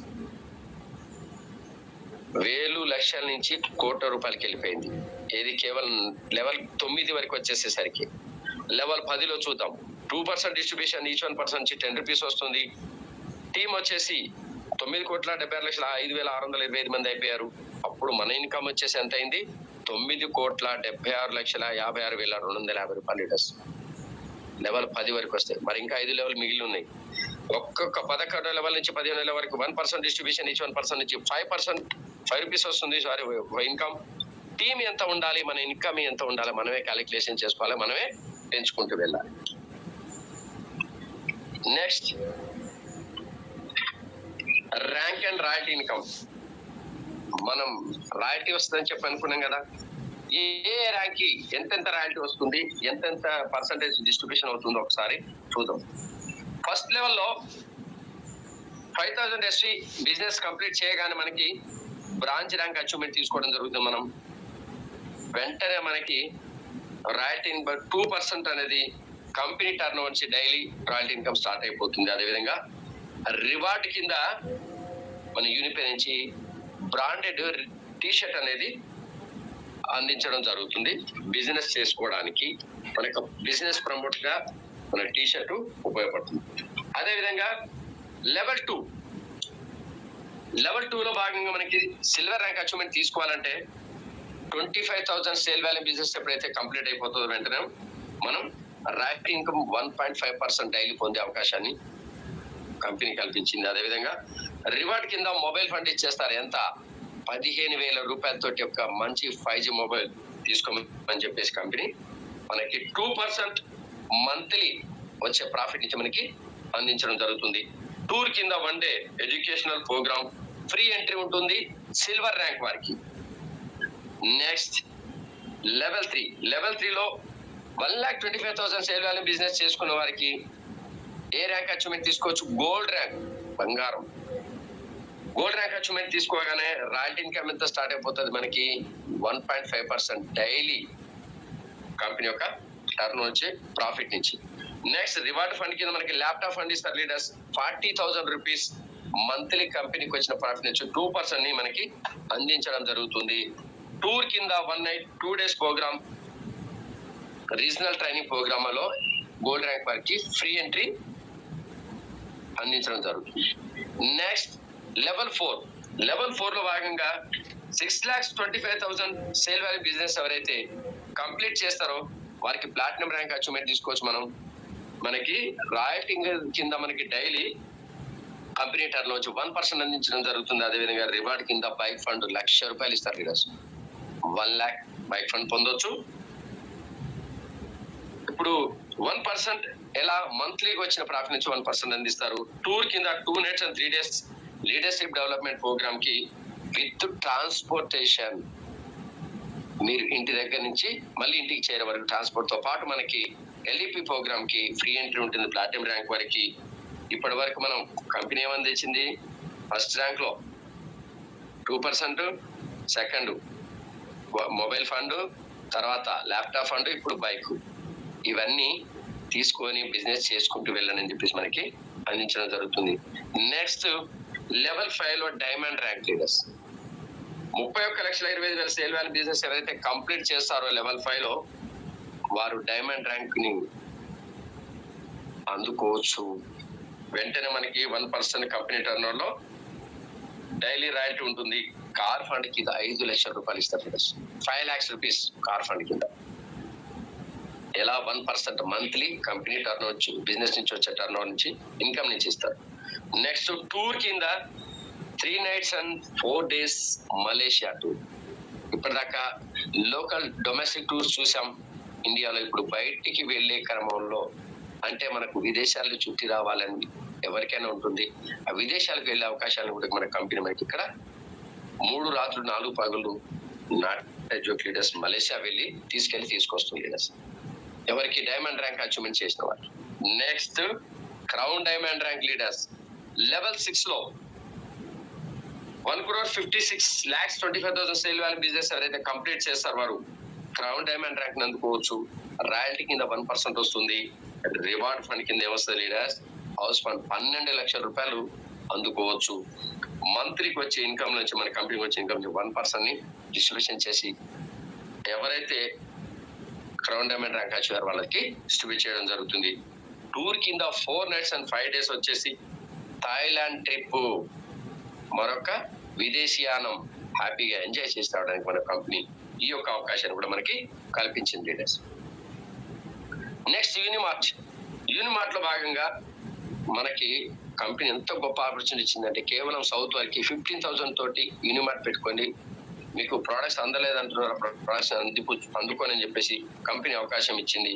వేలు లక్షల నుంచి కోట్ల రూపాయలకి వెళ్ళిపోయింది. ఏది కేవలం లెవెల్ 9 వరకు వచ్చేసేసరికి. లెవెల్ 10లో చూద్దాం. 2% డిస్ట్రిబ్యూషన్, ఈచ్ 1% నుంచి 10 రూపీస్ వస్తుంది. టీం వచ్చేసి 9,76,05,625 మంది అయిపోయారు. అప్పుడు మన ఇన్కమ్ వచ్చేసి ఎంత అయింది, 9,76,56,250 రూపాయలు లీడర్స్. లెవెల్ 10 వరకు వస్తాయి. మరి ఇంకా 5 లెవెల్ మిగిలి ఉన్నాయి. ఒక్కొక్క 11 లెవెల్ నుంచి 15 లెవెల్ వరకు 1% డిస్ట్రిబ్యూషన్, ఈచ్ 1% నుంచి 5 రూపీస్ వస్తుంది. Sorry, income. టీం ఎంత ఉండాలి, మన ఇన్కమ్ ఎంత ఉండాలి, మనమే క్యాలిక్యులేషన్ చేసుకోవాలి, మనమే పెంచుకుంటూ వెళ్ళాలి. Next, rank and royalty income. మనం రాయల్టీ వస్తుందని చెప్పి అనుకున్నాం కదా. ఏ ర్యాంక్ కి ఎంతెంత రాయల్టీ వస్తుంది, ఎంతెంత పర్సంటేజ్ డిస్ట్రిబ్యూషన్ అవుతుందో ఒకసారి చూద్దాం. ఫస్ట్ లెవెల్లో 5,000 ఎస్వి బిజినెస్ కంప్లీట్ చేయగానే మనకి బ్రాంచ్ ర్యాంక్ అచీవ్మెంట్ తీసుకోవడం జరుగుతుంది. మనం వెంటనే మనకి రాయల్టీ 2% అనేది కంపెనీ టర్న్ ఓవర్ నుంచి డైలీ రాయల్టీ ఇన్కమ్ స్టార్ట్ అయిపోతుంది. అదేవిధంగా రివార్డ్ కింద మన యూనిపే నుంచి బ్రాండెడ్ టీషర్ట్ అనేది అందించడం జరుగుతుంది. బిజినెస్ చేసుకోవడానికి మనకు బిజినెస్ ప్రమోట్ గా మన టీషర్ట్ ఉపయోగపడుతుంది. అదేవిధంగా లెవెల్ 2లో భాగంగా మనకి సిల్వర్ ర్యాంక్ అచీవ్మెంట్ తీసుకోవాలంటే 25,000 సేల్ వాల్యూ బిజినెస్ ఎప్పుడైతే కంప్లీట్ అయిపోతుందో వెంటనే మనం ర్యాంక్ ఇన్కమ్ 1.5% డైలీ పొందే అవకాశాన్ని కంపెనీ కల్పించింది. అదేవిధంగా రివార్డ్ కింద మొబైల్ ఫండ్ ఇచ్చేస్తారు. ఎంత, 15,000 రూపాయలతో ఒక మంచి 5G మొబైల్ తీసుకోమని చెప్పేసి కంపెనీ మనకి 2% మంత్లీ వచ్చే ప్రాఫిట్ నుంచి మనకి అందించడం జరుగుతుంది. టూర్ కింద 1 day educational program, free entry ఉంటుంది సిల్వర్ ర్యాంక్ వారికి. నెక్స్ట్, లెవెల్ 3లో 1,25,000 సేల్ వాల్యూ బిజినెస్ చేసుకున్న వారికి ఏ ర్యాంక్ అచీవ్మెంట్ తీసుకోవచ్చు, గోల్డ్ ర్యాంక్, బంగారం. గోల్డ్ ర్యాంక్ అచీవ్మెంట్ తీసుకోగానే రాయల్టీ ఇన్కమ్ ఎంత స్టార్ట్ అయిపోతుంది మనకి, 1.5% డైలీ కంపెనీ యొక్క టర్న్ వచ్చే ప్రాఫిట్ నుంచి. నెక్స్ట్, రివార్డ్ ఫండ్ కింద మనకి ల్యాప్టాప్ ఫండ్ ఇస్తారు లీడర్స్. 40,000 రూపీస్ మంత్లీ కంపెనీకి వచ్చిన ప్రాఫిట్ నుంచి 2% ని మనకి అందించడం జరుగుతుంది. టూర్ కింద 1 night 2 days programme, regional training programme లో గోల్డ్ ర్యాంక్ వారికి ఫ్రీ ఎంట్రీ అందించడం జరుగుతుంది. నెక్స్ట్, లెవెల్ 4లో భాగంగా 6,25,000 సేల్ వాల్యూ బిజినెస్ ఎవరైతే కంప్లీట్ చేస్తారో వారికి ప్లాటినం ర్యాంక్ అచీవ్మెంట్ తీసుకోవచ్చు. మనకి రాయల్టీ కింద మనకి డైలీ కంపెనీ టర్న్ వచ్చి 1% అందించడం జరుగుతుంది. అదేవిధంగా రివార్డ్ కింద బైక్ ఫండ్ 1,00,000 రూపాయలు ఇస్తారు లీడర్స్. 1 lakh బైక్ ఫండ్ పొందొచ్చు. ఇప్పుడు 1% ఎలా, మంత్లీకి వచ్చిన ప్రాఫిట్ నుంచి 1% అందిస్తారు. టూర్ కింద 2 nights and 3 days leadership development program కి విత్ ట్రాన్స్పోర్టేషన్, మీరు ఇంటి దగ్గర నుంచి మళ్ళీ ఇంటికి చేరే వరకు ట్రాన్స్పోర్ట్ తో పాటు మనకి ఎల్ఈపి ప్రోగ్రామ్ కి ఫ్రీ ఎంట్రీ ఉంటుంది ప్లాటినం ర్యాంక్ వరకు. ఇప్పటి వరకు మనం కంపెనీ ఏమని తెచ్చింది, ఫస్ట్ ర్యాంక్ లో 2%, సెకండ్ మొబైల్ ఫండ్, తర్వాత ల్యాప్టాప్ ఫండ్, ఇప్పుడు బైక్. ఇవన్నీ తీసుకొని బిజినెస్ చేసుకుంటూ వెళ్ళని చెప్పేసి మనకి అందించడం జరుగుతుంది. నెక్స్ట్, లెవెల్ 5లో diamond rank leaders. 31,25,000 sale value business ఎవరైతే కంప్లీట్ చేస్తారో లెవెల్ 5లో వారు డైమండ్ ర్యాంక్ ని అందుకోవచ్చు. వెంటనే మనకి 1% కంపెనీ టర్న్ ఓవర్ లో డైలీ రాయల్టీ ఉంటుంది. కార్ ఫండ్ కింద 5,00,000 రూపాయలు ఇస్తారు leaders. 5 lakhs rupees car fund కింద. ఎలా, 1% మంత్లీ కంపెనీ టర్న్ వచ్చి బిజినెస్ నుంచి వచ్చే టర్న్ ఓవర్ నుంచి ఇన్కమ్ నుంచి ఇస్తారు. నెక్స్ట్, టూర్ కింద 3 nights and 4 days Malaysia tour. ఇప్పటిదాకా లోకల్ డొమెస్టిక్ టూర్స్ చూసాం ఇండియాలో. ఇప్పుడు బయటికి వెళ్ళే క్రమంలో, అంటే మనకు విదేశాల్లో చుట్టి రావాలని ఎవరికైనా ఉంటుంది. ఆ విదేశాలకు వెళ్ళే అవకాశాలను కూడా మన కంపెనీ మనకి ఇక్కడ 3 రాత్రులు 4 పగలు జోక్ లీడర్స్ మలేషియా వెళ్ళి తీసుకొస్తుంది లీడర్స్ ఎవరికి డైమండ్ ర్యాంక్ అచీవ్మెంట్ చేసిన వాళ్ళు. Next, crown diamond rank leaders level 6లో 1,56,25,000 సేల్ వాల్యూ బిజినెస్ ఎవరైతే కంప్లీట్ చేస్తారు వారు క్రౌన్ డైమండ్ ర్యాంక్ అందుకోవచ్చు. రాయల్టీ కింద 1% వస్తుంది. రివార్డ్ ఫండ్ కింద ఏమొస్తుంది లీడర్స్? హౌస్ ఫండ్ 12 లక్షల రూపాయలు అందుకోవచ్చు. మంత్లీకి వచ్చే ఇన్కమ్ నుంచి మన కంపెనీకి వచ్చే ఇన్కమ్ 1% ని డిస్ట్రిబ్యూషన్ చేసి ఎవరైతే క్రౌన్ డైమండ్ ర్యాంక్ అచీవర్ వాళ్ళకి డిస్ట్రిబ్యూట్ చేయడం జరుగుతుంది. టూర్ కింద 4 nights and 5 days వచ్చేసి థాయిలాండ్ ట్రిప్, మరొక విదేశీయానం హ్యాపీగా ఎంజాయ్ చేసి రావడానికి మన కంపెనీ ఈ యొక్క అవకాశాన్ని కూడా మనకి కల్పించింది లీడర్స్. నెక్స్ట్ యూనిమార్ట్ లో భాగంగా మనకి కంపెనీ ఎంత గొప్ప ఆపర్చునిటీ ఇచ్చిందంటే కేవలం సౌత్ వరకు 15,000 తోటి యూనిమార్ట్ పెట్టుకోండి, మీకు ప్రోడక్ట్స్ అందలేదంటున్నారు, ప్రోడక్ట్స్ అందుకోని అని చెప్పేసి కంపెనీ అవకాశం ఇచ్చింది.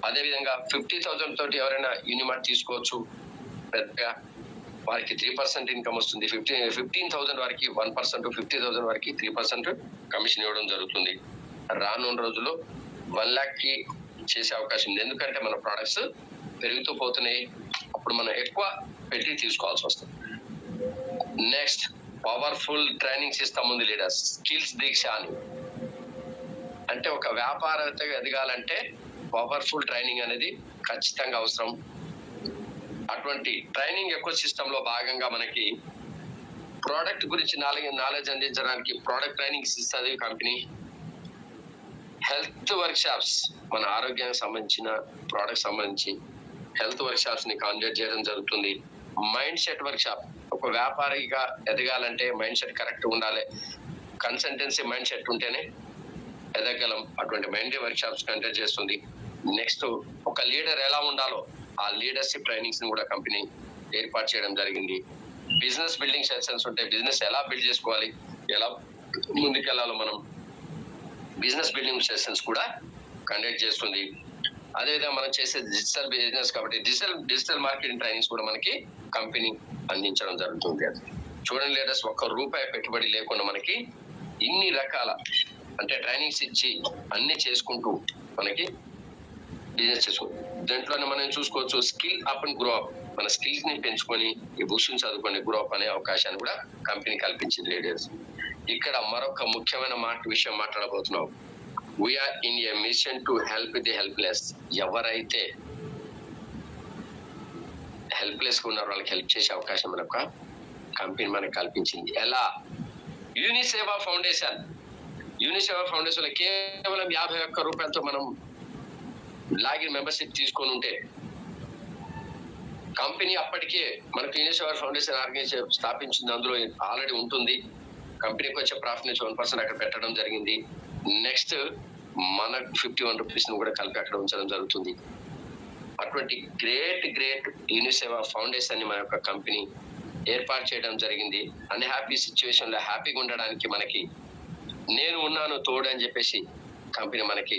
అదేవిధంగా 50,000 తోటి ఎవరైనా యూనిమార్ట్ తీసుకోవచ్చు, పెద్దగా వారికి 3% ఇన్కమ్ వస్తుంది. 15,000 వారికి 1%, 50,000 వారికి 3% కమిషన్ ఇవ్వడం జరుగుతుంది. రానున్న రోజుల్లో 1 lakh కి చేసే అవకాశం ఉంది. ఎందుకంటే మన ప్రొడక్ట్స్ పెరుగుతూ పోతున్నాయి, అప్పుడు మనం ఎక్కువ పెట్టి తీసుకోవాల్సి వస్తుంది. నెక్స్ట్ పవర్ఫుల్ ట్రైనింగ్ సిస్టమ్ ఉంది లీడర్స్, స్కిల్స్ దీక్ష అని. అంటే ఒక వ్యాపారవేత్తగా ఎదగాలంటే పవర్ఫుల్ ట్రైనింగ్ అనేది ఖచ్చితంగా అవసరం. అటువంటి ట్రైనింగ్ ఎకో సిస్టమ్ లో భాగంగా మనకి ప్రోడక్ట్ గురించి నాలెడ్జ్ అందించడానికి ప్రోడక్ట్ ట్రైనింగ్ ఇస్తుంది కంపెనీ. హెల్త్ వర్క్ షాప్స్, మన ఆరోగ్యానికి సంబంధించిన ప్రోడక్ట్ సంబంధించి హెల్త్ వర్క్ షాప్స్ ని కాండక్ట్ చేయడం జరుగుతుంది. మైండ్ సెట్ వర్క్ షాప్, ఒక వ్యాపారిగా ఎదగాలంటే మైండ్ సెట్ కరెక్ట్ ఉండాలి, కన్సల్టెన్సీ మైండ్ సెట్ ఉంటేనే ఎదగలం. అటువంటి మైండ్ వర్క్ షాప్స్ కండక్ట్ చేస్తుంది. నెక్స్ట్ ఒక లీడర్ ఎలా ఉండాలో ఆ లీడర్షిప్ ట్రైనింగ్స్ ని కూడా కంపెనీ ఏర్పాటు చేయడం జరిగింది. బిజినెస్ బిల్డింగ్ సెషన్స్ ఉంటాయి, బిజినెస్ ఎలా బిల్డ్ చేసుకోవాలి, ఎలా ముందుకెళ్లాలో మనం బిజినెస్ బిల్డింగ్ సెషన్స్ కూడా కండక్ట్ చేస్తుంది. అదేవిధంగా మనం చేసే డిజిటల్ బిజినెస్ కాబట్టి డిజిటల్ మార్కెటింగ్ ట్రైనింగ్స్ కూడా మనకి కంపెనీ అందించడం జరుగుతుంది. చూడండి లీడర్స్, ₹1 పెట్టుబడి లేకుండా మనకి ఇన్ని రకాల అంటే ట్రైనింగ్స్ ఇచ్చి అన్ని చేసుకుంటూ మనకి బిజినెస్ చేసుకోవచ్చు. దీంట్లోనే మనం చూసుకోవచ్చు skill up and grow up, మన స్కిల్స్ ని పెంచుకొని ఈ బుక్స్ ని చదువుకొని గ్రో అప్ అనే అవకాశాన్ని కూడా కంపెనీ కల్పించింది లీడర్స్. ఇక్కడ మరొక ముఖ్యమైన విషయం మాట్లాడబోతున్నాం. We're in a mission to help the helpless. ఎవరైతే హెల్ప్లెస్ గా ఉన్నారో వాళ్ళకి హెల్ప్ చేసే అవకాశం మనకు కంపెనీ మనకు కల్పించింది. ఎలా? యూనిసేవా ఫౌండేషన్ లో కేవలం ₹51 మనం లాగిన్ మెంబర్షిప్ తీసుకొని ఉంటే కంపెనీ అప్పటికే మనకు యూనిసేవా ఫౌండేషన్ ఆర్గనైజేషన్ స్థాపించింది, అందులో ఆల్రెడీ ఉంటుంది. కంపెనీకి వచ్చే ప్రాఫిట్ నుంచి 1% అక్కడ పెట్టడం జరిగింది. నెక్స్ట్ మనకు ₹51 కూడా కలిపి అక్కడ ఉంచడం జరుగుతుంది. అటువంటి గ్రేట్ యూనిసేవా ఫౌండేషన్ ని మన యొక్క కంపెనీ ఏర్పాటు చేయడం జరిగింది. అన్ని హ్యాపీ సిచ్యువేషన్ లో హ్యాపీగా ఉండడానికి మనకి నేను ఉన్నాను తోడు అని చెప్పేసి కంపెనీ మనకి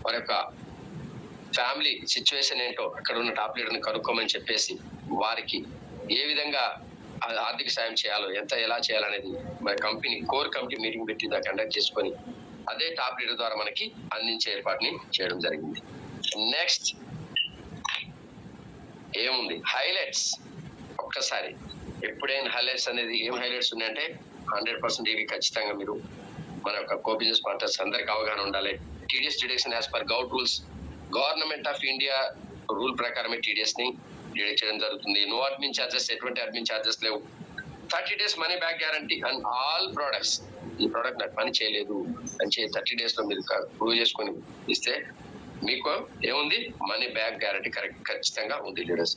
మన యొక్క ఫ్యామిలీ సిచ్యువేషన్ ఏంటో అక్కడ ఉన్న టాప్ లీడర్ని కనుక్కోమని చెప్పేసి వారికి ఏ విధంగా ఆర్థిక సాయం చేయాలో ఎలా చేయాలనేది మన కంపెనీ కోర్ కమిటీ మీటింగ్ పెట్టి కండక్ట్ చేసుకొని అదే టాప్ లీడర్ ద్వారా మనకి అందించే ఏర్పాటుని చేయడం జరిగింది. నెక్స్ట్ ఏముంది? హైలైట్స్. ఒక్కసారి ఎప్పుడైనా హైలైట్స్ అనేది ఏం హైలైట్స్ ఉన్నాయంటే 100% ఇవి ఖచ్చితంగా మీరు మన యొక్క కో బిజినెస్ పార్ట్నర్స్ అందరికి అవగాహన ఉండాలి. TDS deduction as per govt rules, government of India rule ప్రకారమే టీడీఎస్ ని డిడక్ట్ చేయడం జరుగుతుంది. నో అడ్మిన్ ఛార్జెస్, ఎటువంటి అడ్మిన్ ఛార్జెస్ లేవు. 30 days money back guarantee and all products. ఈ ప్రోడక్ట్ నాకు పని చేయలేదు అని 30 days లో మీరు ప్రూవ్ చేసుకొని ఇస్తే మీకు ఏముంది? మనీ బ్యాక్ గ్యారంటీ ఖచ్చితంగా ఉంది leaders.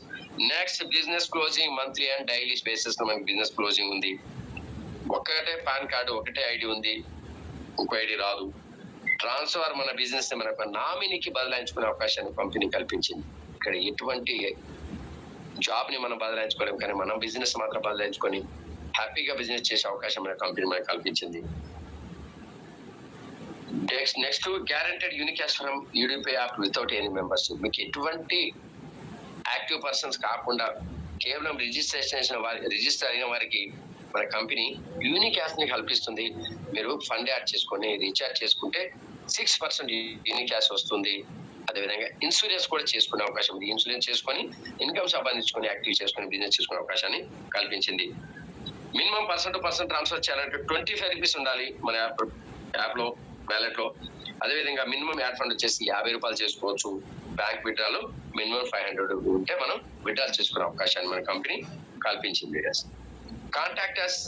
Next business closing monthly and daily basis లో మనకి బిజినెస్ క్లోజింగ్ ఉంది. ఒకటే పాన్ కార్డు, ఒకటే ఐడి ఉంది, ఇంకో ఐడి రాదు. ట్రాన్స్ఫర్ మన బిజినెస్ ని మన నామినీకి బదలాయించుకునే అవకాశాన్ని కంపెనీ కల్పించింది. ఇక్కడ ఎటువంటి జాబ్ ని మనం బదలాయించుకోలేము, కానీ మనం బిజినెస్ మాత్రం బదలాయించుకొని హ్యాపీగా బిజినెస్ చేసే అవకాశం మన కంపెనీ మనకు కల్పించింది. Next guaranteed Unicash from UDP app without any membership. మీకు ఎటువంటి యాక్టివ్ పర్సన్స్ కాకుండా కేవలం రిజిస్టర్ అయిన వారికి మన కంపెనీ యూనికాష్ ని కల్పిస్తుంది. మీరు ఫండ్ యాడ్ చేసుకొని రీఛార్జ్ చేసుకుంటే 6% యూనికాష్ వస్తుంది. అదేవిధంగా ఇన్సూరెన్స్ కూడా చేసుకునే అవకాశం ఉంది. ఇన్సూరెన్స్ చేసుకొని ఇన్కమ్ సంపాదించుకొని యాక్టివ్ చేసుకొని బిజినెస్ చేసుకునే అవకాశాన్ని కల్పించింది. Minimum person to person transfer చేయాలంటే ₹25 ఉండాలి మన యాప్ లో. వ్యాలెట్ లో. అదేవిధంగా మినిమం యాడ్ ఫండ్ వచ్చేసి 50 రూపాయలు చేసుకోవచ్చు. బ్యాంక్ విడ్రాలు మినిమం 500 ఉంటే మనం విడ్రాల్ చేసుకునే అవకాశాన్ని మన కంపెనీ కల్పించింది. కాంటాక్టర్స్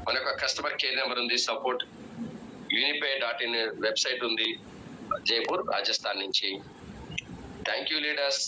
మన యొక్క కస్టమర్ కేర్ నెంబర్ ఉంది, సపోర్ట్ unipay.in వెబ్సైట్ ఉంది జైపూర్ రాజస్థాన్ నుంచి. Thank you leaders.